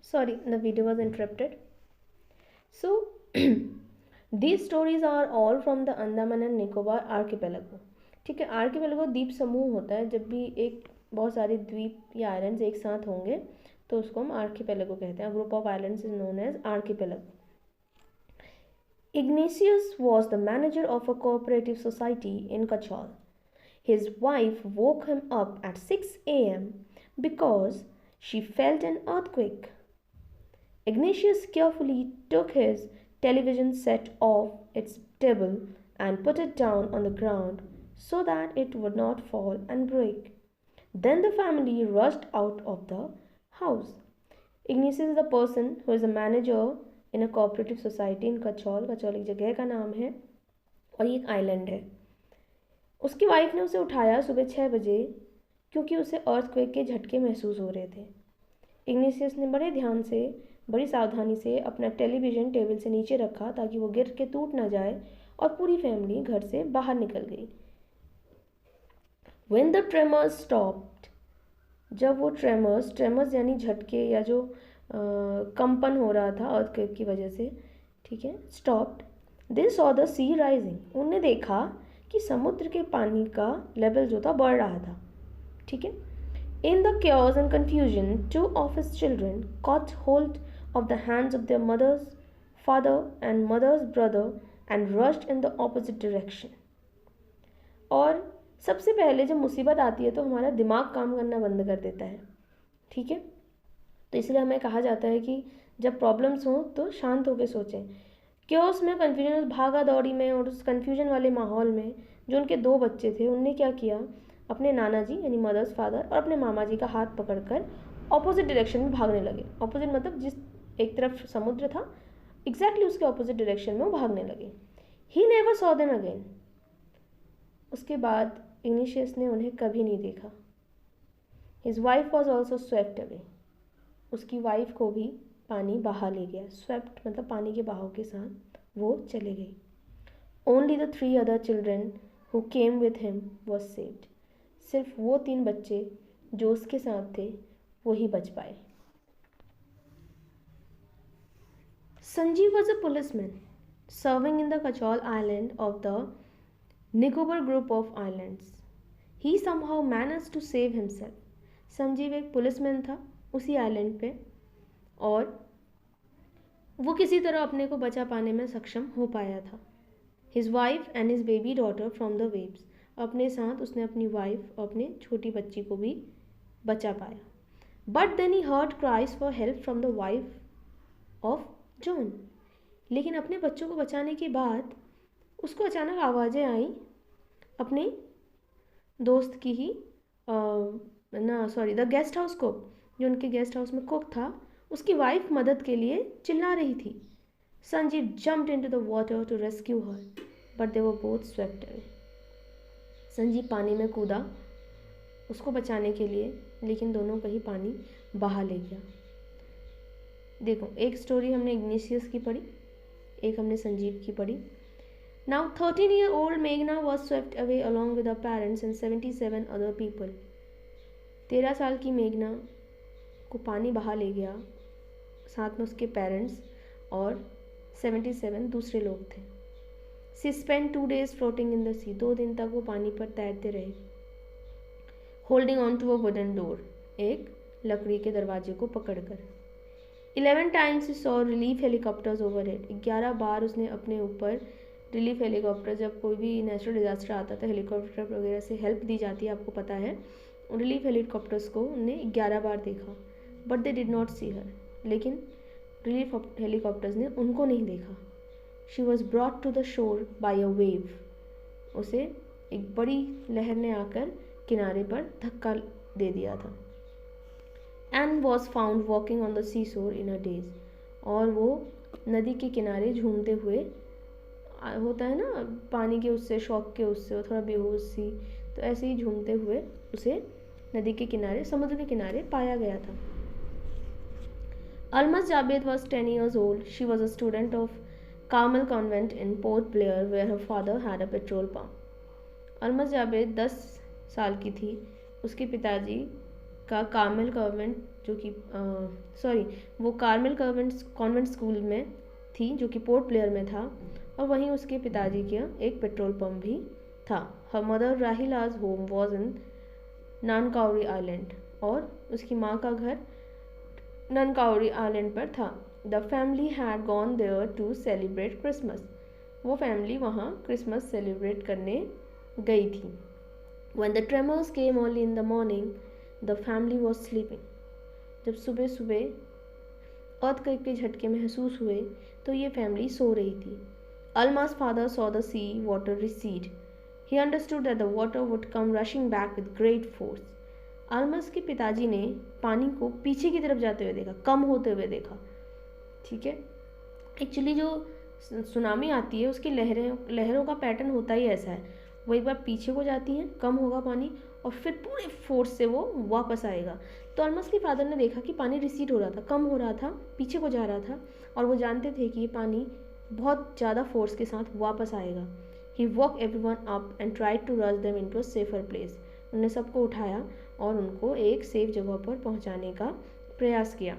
Sorry, the video was interrupted. So, these stories are all from the Andaman and Nicobar archipelago. ठीक है, archipelago द्वीप समूह होता है। जब भी एक बहुत सारे द्वीप या आइलैंड्स एक साथ होंगे तो उसको हम आर्किपेलागो कहते हैं। Group of islands is known as archipelago. Ignatius was the manager of a cooperative society in Kachal. His wife woke him up at 6 a.m. because she felt an earthquake. Ignatius carefully took his television set off its table and put it down on the ground so that it would not fall and break. Then the family rushed out of the house. Ignatius is the person who is a manager in a cooperative society in Kachol. कचौल एक जगह का नाम है और ये एक island है। उसकी वाइफ ने उसे उठाया सुबह 6 बजे क्योंकि उसे अर्थक्वेक के झटके महसूस हो रहे थे। इग्नेशियस ने बड़े ध्यान से, बड़ी सावधानी से अपना टेलीविज़न टेबल से नीचे रखा ताकि वो गिर के टूट ना जाए और पूरी फैमिली घर से बाहर निकल गई। When the tremors stopped, जब वो ट्रेमर्स यानी झटके या जो कंपन हो रहा था अर्थक्वेक की वजह से, ठीक है, stopped, they saw the sea rising, उन्होंने देखा कि समुद्र के पानी का लेवल जो था बढ़ रहा था। ठीक है, in the chaos and confusion, 2 of his children caught hold of the hands of their mother's father and mother's brother and rushed in the opposite direction. और सबसे पहले जब मुसीबत आती है तो हमारा दिमाग काम करना बंद कर देता है। ठीक है, तो इसलिए हमें कहा जाता है कि जब प्रॉब्लम्स हों तो शांत होकर सोचें। क्योस में, कन्फ्यूजन, उस भागा दौड़ी में और उस कन्फ्यूजन वाले माहौल में जो उनके 2 बच्चे थे, उनने क्या किया, अपने नाना जी यानी मदर्स फादर और अपने मामा जी का हाथ पकड़कर ऑपोजिट डायरेक्शन में भागने लगे। ऑपोजिट मतलब जिस एक तरफ समुद्र था, एग्जैक्टली उसके ऑपोजिट डायरेक्शन में वो भागने लगे। He never saw them again, उसके बाद इग्नेशियस ने उन्हें कभी नहीं देखा। His wife was also swept away, उसकी वाइफ को भी पानी बहा ले गया। स्वेप्ट मतलब पानी के बहाव के साथ वो चले गई। Only the 3 other children who came with him was saved, सिर्फ वो 3 बच्चे जो उसके साथ थे वो ही बच पाए। Sanjeev was a policeman serving in the Katchal island of the Nicobar group of islands. He somehow managed to save himself. Sanjeev एक पुलिसमैन था उसी आइलैंड पे और वो किसी तरह अपने को बचा पाने में सक्षम हो पाया था। His wife and his baby daughter from the waves, अपने साथ उसने अपनी वाइफ और अपने छोटी बच्ची को भी बचा पाया। But then he heard cries for help from the wife of John, लेकिन अपने बच्चों को बचाने के बाद उसको अचानक आवाज़ें आई अपने दोस्त की ही द गेस्ट हाउस को, जो उनके गेस्ट हाउस में कुक था, उसकी वाइफ मदद के लिए चिल्ला रही थी। Sanjeev jumped into the water to rescue her but they were both swept away. Sanjeev पानी में कूदा उसको बचाने के लिए, लेकिन दोनों को ही पानी बहा ले गया। देखो, एक स्टोरी हमने इग्नेशियस की पढ़ी, एक हमने संजीव की पढ़ी। Now 13-year-old Meghna was swept away along with her parents and 77 other people. 13 साल की मेघना को पानी बहा ले गया, साथ में उसके पेरेंट्स और 77 दूसरे लोग थे। She spent 2 days floating in the sea. 2 दिन तक वो पानी पर तैरते रहे। Holding on to a wooden door, एक लकड़ी के दरवाजे को पकड़कर। 11 times she saw relief helicopters overhead. 11 बार उसने अपने ऊपर रिलीफ हेलीकॉप्टर, जब कोई भी नेचुरल डिज़ास्टर आता था हेलीकॉप्टर वगैरह से हेल्प दी जाती है, आपको पता है। रिलीफ हेलीकॉप्टर्स को उन्होंने 11 बार देखा, but they did not see her, लेकिन रिलीफ हेलीकॉप्टर्स ने उनको नहीं देखा। She was brought to the shore by a wave, उसे एक बड़ी लहर ने आकर किनारे पर धक्का दे दिया था। And was found walking on the sea shore in a days, और वो नदी के किनारे झूमते हुए, होता है ना पानी के उससे, शॉक के उससे थोड़ा बेहोश सी, तो ऐसे ही झूमते हुए उसे नदी के किनारे, समुद्र के किनारे पाया गया था। Almas Javed was 10 years old. She was a student of Carmel Convent in Port Blair where her father had a petrol pump. Almas Javed 10 साल की थी। उसके पिताजी का कार्मेल कॉन्वेंट जो कि वो कार्मेल कॉन्वेंट स्कूल में थी जो कि पोर्ट ब्लेयर में था, और वहीं उसके पिताजी का एक पेट्रोल पंप भी था। Her mother Rahila's home was in Nancowry island, और उसकी माँ का घर ननकाउरी आइलैंड पर था। The family had gone there to celebrate Christmas, वो फैमिली वहाँ क्रिसमस सेलिब्रेट करने गई थी। When the tremors came early in the morning, the family was sleeping. जब सुबह सुबह अर्थक्वेक के झटके महसूस हुए तो ये फैमिली सो रही थी। Alma's father saw the sea water recede. He understood that the water would come rushing back with great force. Almas के पिताजी ने पानी को पीछे की तरफ जाते हुए देखा, कम होते हुए देखा। ठीक है, एक्चुअली जो सुनामी आती है उसकी लहरों का पैटर्न होता ही ऐसा है, वो एक बार पीछे को जाती हैं, कम होगा पानी, और फिर पूरे फोर्स से वो वापस आएगा। तो ऑलमस के फादर ने देखा कि पानी रिसीड हो रहा था, कम हो रहा था, पीछे को जा रहा था, और वो जानते थे कि ये पानी बहुत ज़्यादा फोर्स के साथ वापस आएगा। He woke everyone up and tried to rush them into a safer place. उन्होंने सबको उठाया और उनको एक सेफ जगह पर पहुंचाने का प्रयास किया।